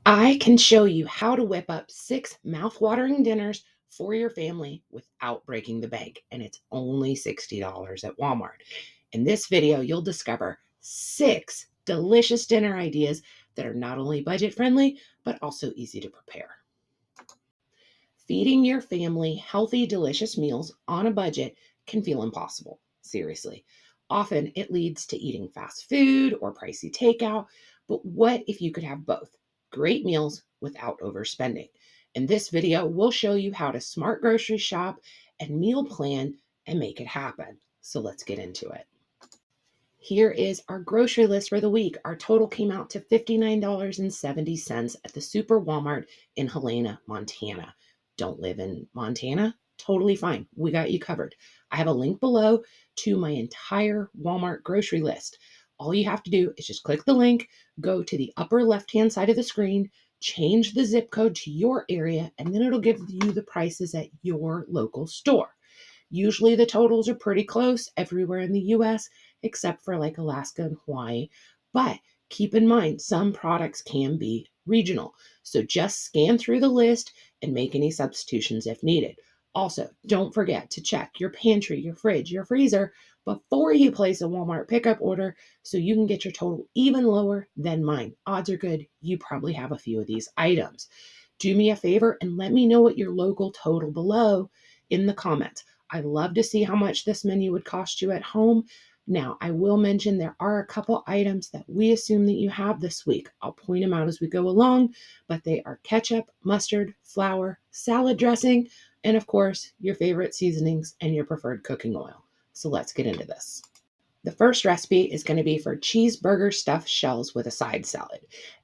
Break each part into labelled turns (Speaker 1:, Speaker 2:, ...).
Speaker 1: I can show you how to whip up 6 mouth-watering dinners for your family without breaking the bank, and it's only $60 at Walmart. In this video, you'll discover 6 delicious dinner ideas that are not only budget-friendly, but also easy to prepare. Feeding your family healthy, delicious meals on a budget can feel impossible. Seriously. Often it leads to eating fast food or pricey takeout. But what if you could have both? Great meals without overspending. In this video, we'll show you how to smart grocery shop and meal plan and make it happen. So let's get into it. Here is our grocery list for the week. Our total came out to $59.70 at the Super Walmart in Helena, Montana. Don't live in Montana? Totally fine. We got you covered. I have a link below to my entire Walmart grocery list. All you have to do is just click the link, go to the upper left-hand side of the screen, change the zip code to your area, and then it'll give you the prices at your local store. Usually the totals are pretty close everywhere in the US, except for like Alaska and Hawaii. But keep in mind, some products can be regional. So just scan through the list and make any substitutions if needed. Also, don't forget to check your pantry, your fridge, your freezer before you place a Walmart pickup order so you can get your total even lower than mine. Odds are good you probably have a few of these items. Do me a favor and let me know what your local total below in the comments. I'd love to see how much this menu would cost you at home. Now, I will mention there are a couple items that we assume that you have this week. I'll point them out as we go along, but they are ketchup, mustard, flour, salad dressing, and of course, your favorite seasonings and your preferred cooking oil. So let's get into this. The first recipe is going to be for cheeseburger stuffed shells with a side salad.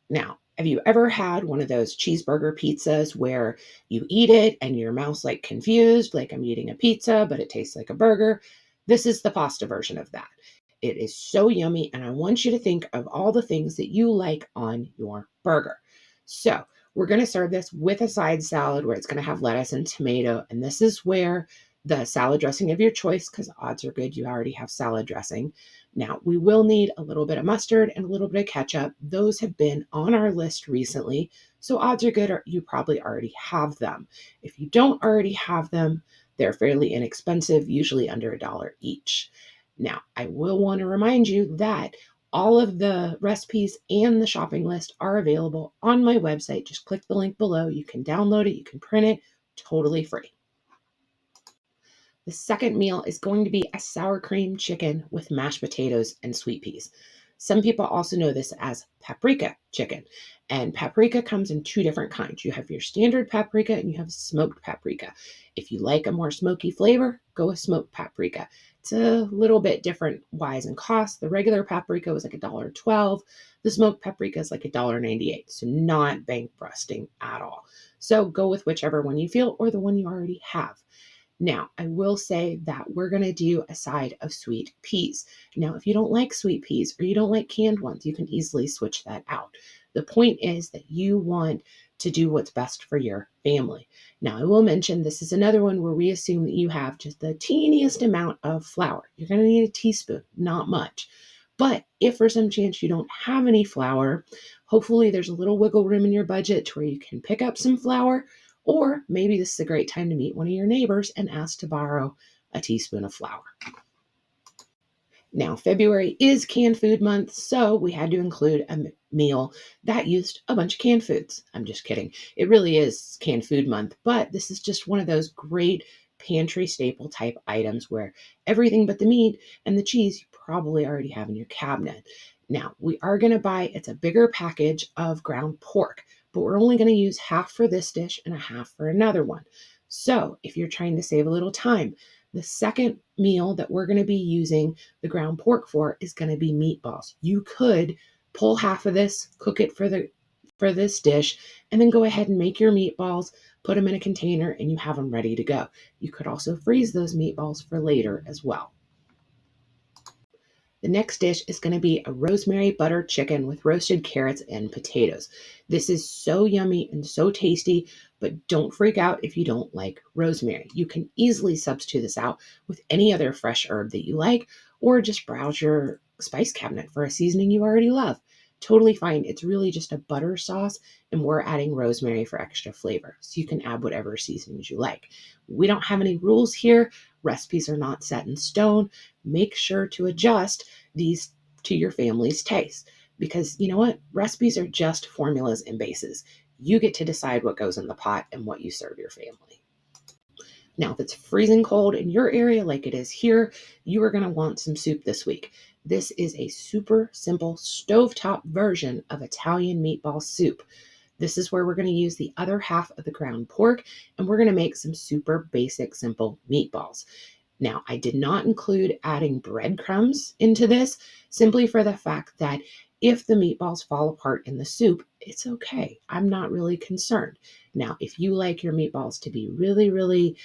Speaker 1: Now, have you ever had one of those cheeseburger pizzas where you eat it and your mouth's like confused, like I'm eating a pizza, but it tastes like a burger? This is the pasta version of that. It is so yummy, and I want you to think of all the things that you like on your burger. So, we're going to serve this with a side salad where it's going to have lettuce and tomato, and this is where the salad dressing of your choice, because odds are good you already have salad dressing. Now, we will need a little bit of mustard and a little bit of ketchup. Those have been on our list recently, so odds are good you probably already have them. If you don't already have them, they're fairly inexpensive, usually under $1 each. Now, I will want to remind you that all of the recipes and the shopping list are available on my website. Just click the link below. You can download it, you can print it, totally free. The second meal is going to be a sour cream chicken with mashed potatoes and sweet peas. Some people also know this as paprika chicken. And paprika comes in 2 different kinds. You have your standard paprika and you have smoked paprika. If you like a more smoky flavor, go with smoked paprika. It's a little bit different wise in cost. The regular paprika was like $1.12. The smoked paprika is like $1.98. So not bank busting at all. So go with whichever one you feel or the one you already have. Now, I will say that we're going to do a side of sweet peas. Now, if you don't like sweet peas or you don't like canned ones, you can easily switch that out. The point is that you want to do what's best for your family. Now, I will mention this is another one where we assume that you have just the teeniest amount of flour. You're going to need a teaspoon, not much. But if for some chance you don't have any flour, hopefully there's a little wiggle room in your budget to where you can pick up some flour, or maybe this is a great time to meet one of your neighbors and ask to borrow a teaspoon of flour. Now, February is canned food month, so we had to include a meal that used a bunch of canned foods. I'm just kidding. It really is canned food month, but this is just one of those great pantry staple type items where everything but the meat and the cheese you probably already have in your cabinet. Now, we are going to buy, it's a bigger package of ground pork, but we're only going to use half for this dish and a half for another one. So if you're trying to save a little time, the second meal that we're going to be using the ground pork for is going to be meatballs. You could pull half of this, cook it for this dish, and then go ahead and make your meatballs, put them in a container, and you have them ready to go. You could also freeze those meatballs for later as well. The next dish is going to be a rosemary butter chicken with roasted carrots and potatoes. This is so yummy and so tasty, but don't freak out if you don't like rosemary. You can easily substitute this out with any other fresh herb that you like, or just browse your spice cabinet for a seasoning you already love. Totally fine. It's really just a butter sauce, and we're adding rosemary for extra flavor. So you can add whatever seasonings you like. We don't have any rules here. Recipes are not set in stone. Make sure to adjust these to your family's taste, because you know what? Recipes are just formulas and bases. You get to decide what goes in the pot and what you serve your family. Now, if it's freezing cold in your area like it is here, you are going to want some soup this week. This is a super simple stovetop version of Italian meatball soup. This is where we're going to use the other half of the ground pork, and we're going to make some super basic, simple meatballs. Now, I did not include adding breadcrumbs into this simply for the fact that if the meatballs fall apart in the soup, it's okay. I'm not really concerned. Now, if you like your meatballs to be really, really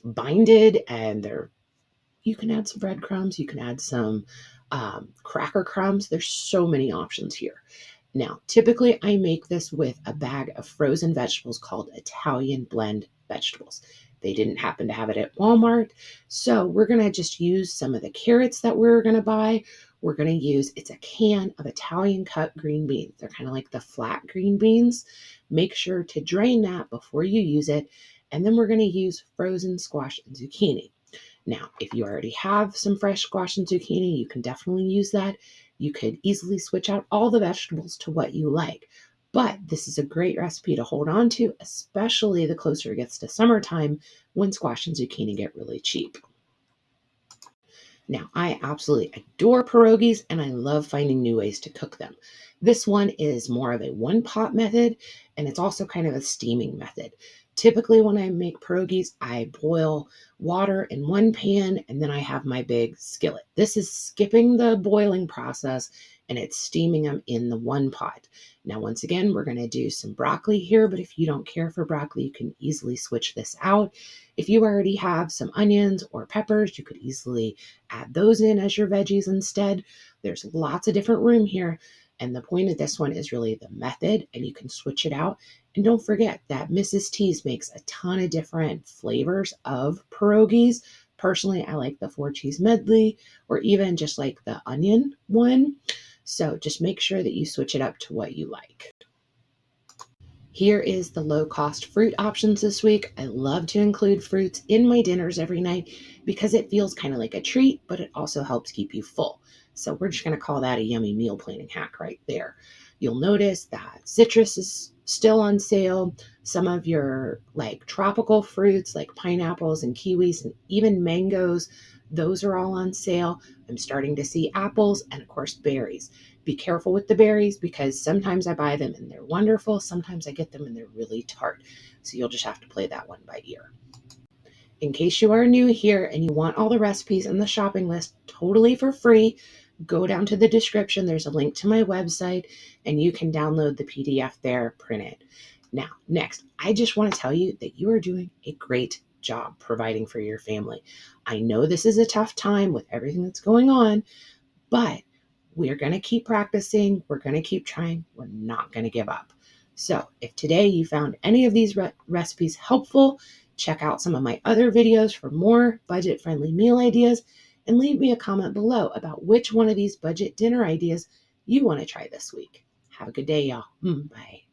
Speaker 1: binded and you can add some breadcrumbs, you can add some cracker crumbs. There's so many options here. Now, typically I make this with a bag of frozen vegetables called Italian blend vegetables. They didn't happen to have it at Walmart. So we're going to just use some of the carrots that we're going to buy. We're going to use, it's a can of Italian cut green beans. They're kind of like the flat green beans. Make sure to drain that before you use it. And then we're going to use frozen squash and zucchini. Now, if you already have some fresh squash and zucchini, you can definitely use that. You could easily switch out all the vegetables to what you like. But this is a great recipe to hold on to, especially the closer it gets to summertime when squash and zucchini get really cheap. Now, I absolutely adore pierogies and I love finding new ways to cook them. This one is more of a one pot method, and it's also kind of a steaming method. Typically, when I make pierogies, I boil water in one pan and then I have my big skillet. This is skipping the boiling process and it's steaming them in the one pot. Now, once again, we're going to do some broccoli here, but if you don't care for broccoli, you can easily switch this out. If you already have some onions or peppers, you could easily add those in as your veggies instead. There's lots of different room here. And the point of this one is really the method, and you can switch it out. And don't forget that Mrs. T's makes a ton of different flavors of pierogies. Personally, I like the 4 cheese medley or even just like the onion one. So just make sure that you switch it up to what you like. Here is the low cost fruit options this week. I love to include fruits in my dinners every night because it feels kind of like a treat, but it also helps keep you full. So we're just going to call that a yummy meal planning hack right there. You'll notice that citrus is still on sale. Some of your like tropical fruits like pineapples and kiwis and even mangoes, those are all on sale. I'm starting to see apples and of course berries. Be careful with the berries because sometimes I buy them and they're wonderful. Sometimes I get them and they're really tart. So you'll just have to play that one by ear. In case you are new here and you want all the recipes and the shopping list totally for free, go down to the description. There's a link to my website and you can download the PDF there, print it. Now, next, I just want to tell you that you are doing a great job providing for your family. I know this is a tough time with everything that's going on, but we're going to keep practicing. We're going to keep trying. We're not going to give up. So if today you found any of these recipes helpful, check out some of my other videos for more budget-friendly meal ideas and leave me a comment below about which one of these budget dinner ideas you want to try this week. Have a good day, y'all. Bye.